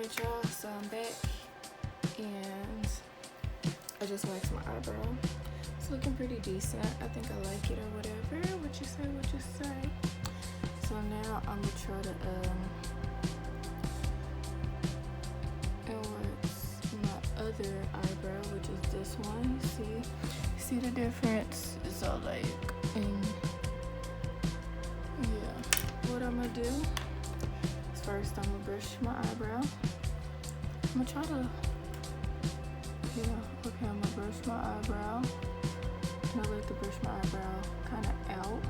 Alright y'all, so I'm back and I just waxed my eyebrow. It's looking pretty decent. I think I like it or whatever. What you say? So now I'm gonna try to wax my other eyebrow, which is this one. You see the difference? It's all like, and yeah. What I'm gonna do is first I'm gonna brush my eyebrow. I'm gonna try to, okay, I'm gonna brush my eyebrow. And I like to brush my eyebrow kind of out,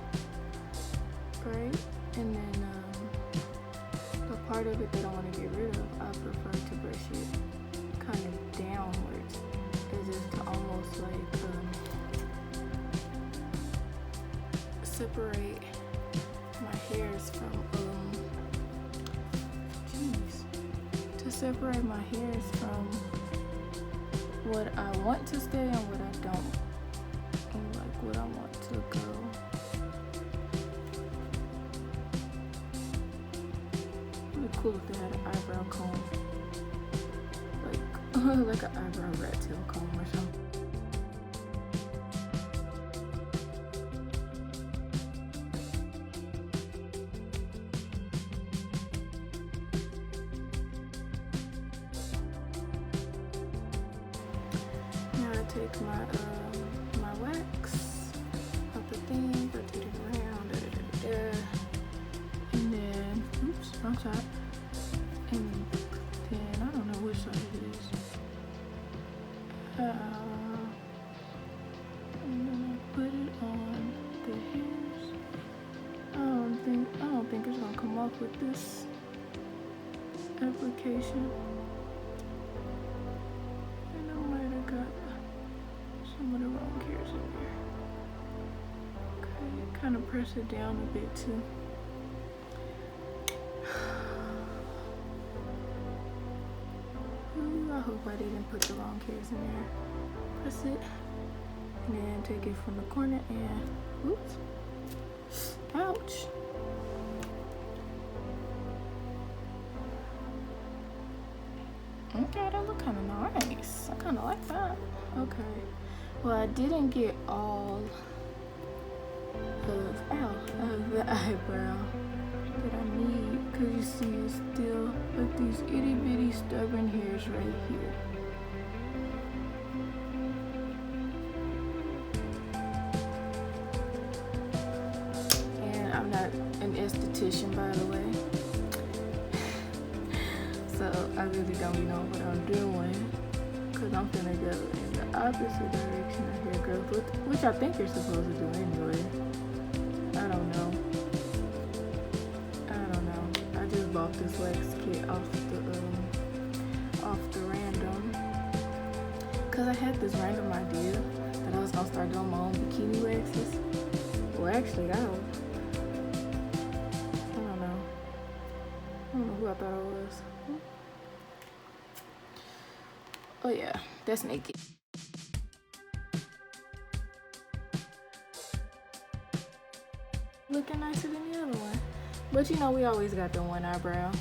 right? And then the part of it that I want to get rid of, I prefer to brush it kind of downwards, as if to almost like separate my hairs from separate my hairs from what I want to stay and what I don't, and like what I want to go. It'd be cool if they had an eyebrow comb, like an eyebrow rat tail comb or something. Take my wax up the thing, rotate it around, and then, oops, wrong side, and then I don't know which side it is. And then I put it on the hairs. I don't think it's gonna come off with this application. And I might have got some of the wrong hairs in there. Okay, kind of press it down a bit too. Ooh, I hope I didn't put the wrong hairs in there. Press it, and then take it from the corner and, oops, ouch. Okay, that look kind of nice. I kind of like that. Okay. Well, I didn't get all of the eyebrow that I need, because you see it's still like these itty bitty stubborn hairs right here. And I'm not an esthetician, by the way, so I really don't know what I'm doing, because I'm gonna go in the opposite direction of hair growth, which I think you're supposed to do anyway. I don't know. I just bought this wax kit off the random, because I had this random idea that I was gonna start doing my own bikini waxes. Well, actually, I don't know who I thought I was. Oh yeah, that's naked. Looking nicer than the other one. But we always got the one eyebrow.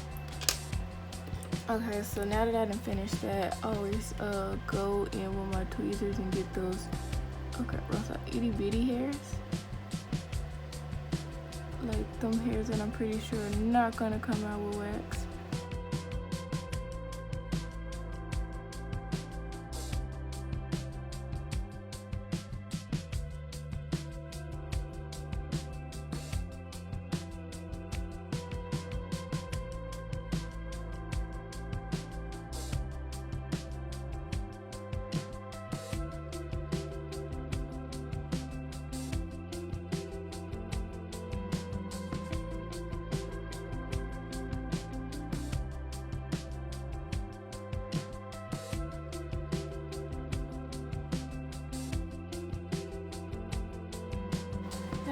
Okay, so now that I done finished that, I always go in with my tweezers and get those, itty bitty hairs. Like them hairs that I'm pretty sure are not gonna come out with wax.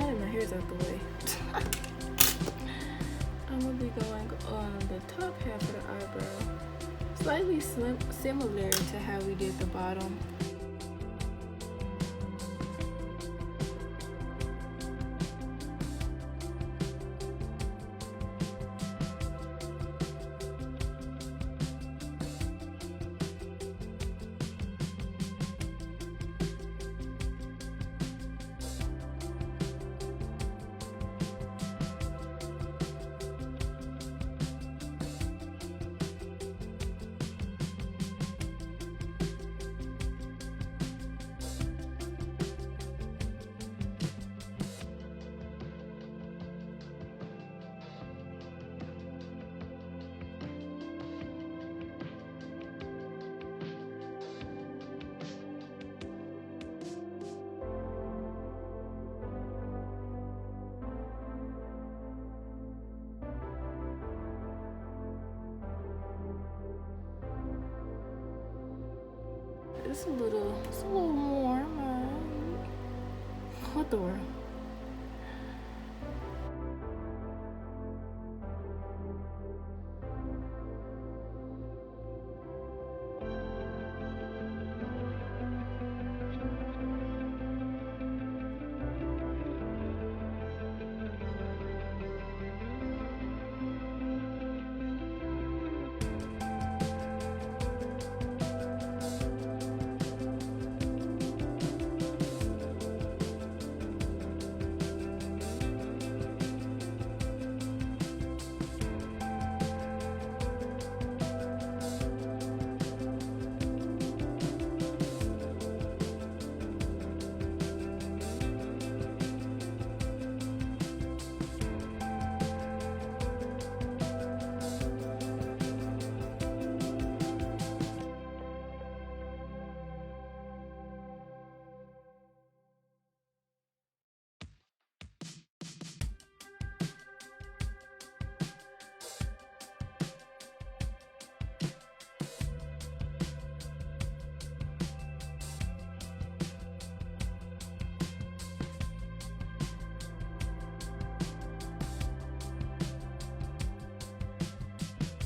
My hair's out the way. I'm gonna be going on the top half of the eyebrow, slightly similar to how we did the bottom. it's a little warm. What the world?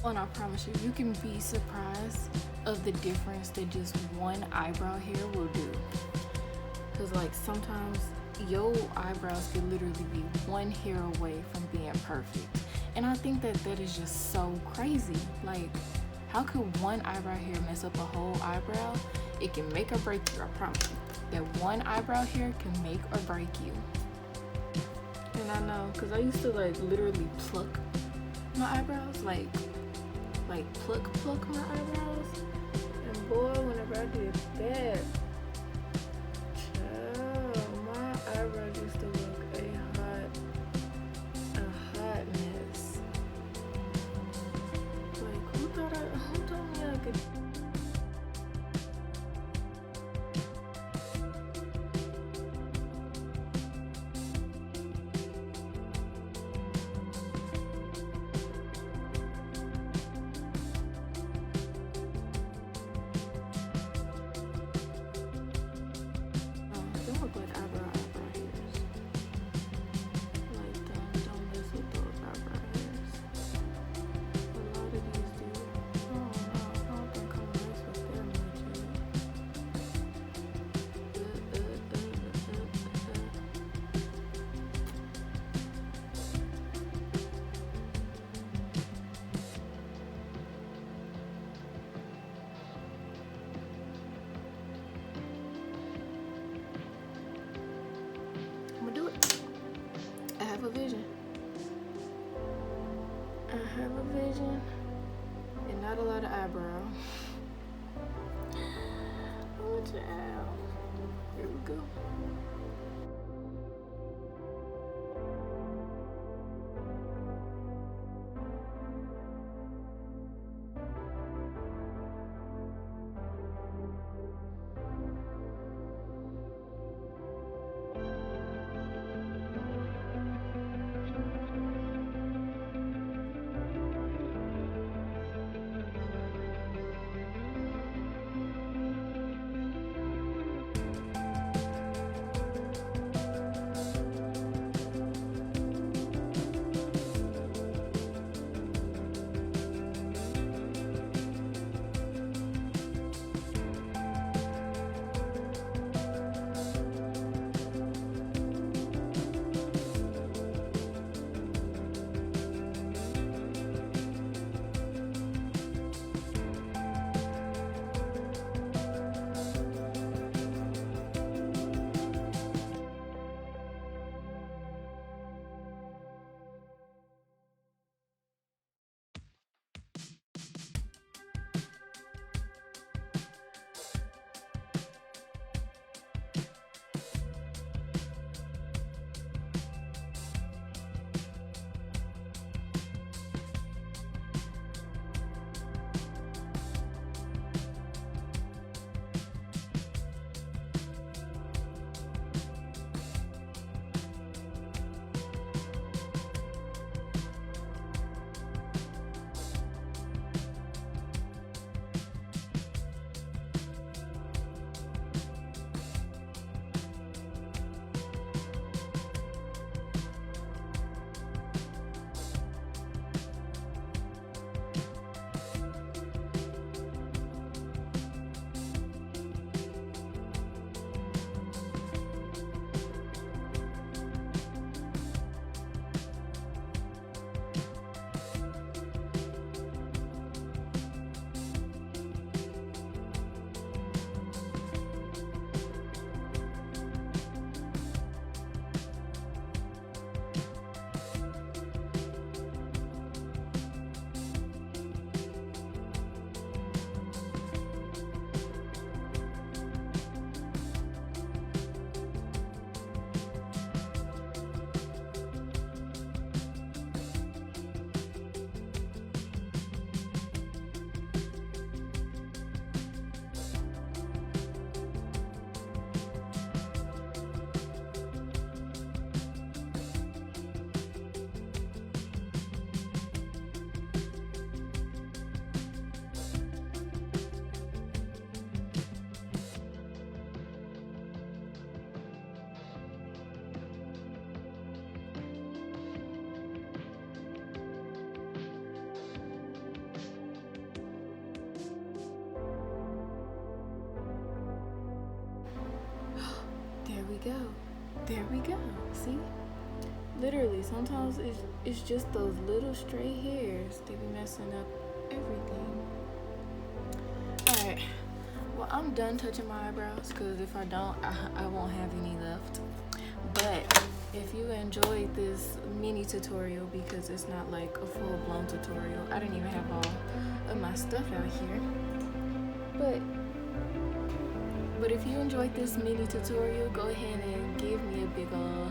And I promise you, you can be surprised of the difference that just one eyebrow hair will do. Cause like sometimes your eyebrows could literally be one hair away from being perfect. And I think that is just so crazy. Like, how could one eyebrow hair mess up a whole eyebrow? It can make or break you, I promise you. That one eyebrow hair can make or break you. And I know, cause I used to like literally pluck my eyebrows, like pluck my eyebrows. And boy, whenever I did that, my eyebrows used to look a hot mess. Like, who told me I could? Don't look like eyebrow hairs. Like, don't mess with those eyebrow hairs. A lot of these do. I don't think I'm gonna mess with them much. I'm gonna do it. I have a vision. I have a vision. And not a lot of eyebrow. Oh, child. Here we go. go. There we go. See? Literally, sometimes it's just those little stray hairs that be messing up everything. Alright. Well, I'm done touching my eyebrows because if I don't, I won't have any left. But if you enjoyed this mini tutorial, because it's not like a full-blown tutorial, I didn't even have all of my stuff out here. But if you enjoyed this mini tutorial, go ahead and give me a big ol'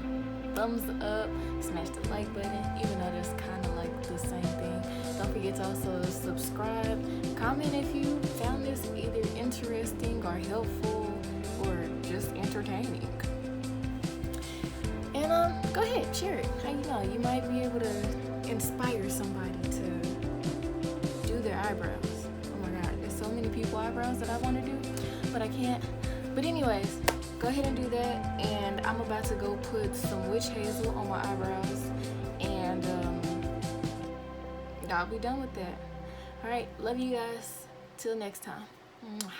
thumbs up, smash the like button, even though that's kind of like the same thing. Don't forget to also subscribe, comment if you found this either interesting or helpful or just entertaining. And go ahead, share it. How you know? You might be able to inspire somebody to do their eyebrows. Oh my god, there's so many people eyebrows that I want to do, but I can't. But anyways, go ahead and do that. And I'm about to go put some witch hazel on my eyebrows, and I'll be done with that. All right, love you guys. Till next time. Mwah.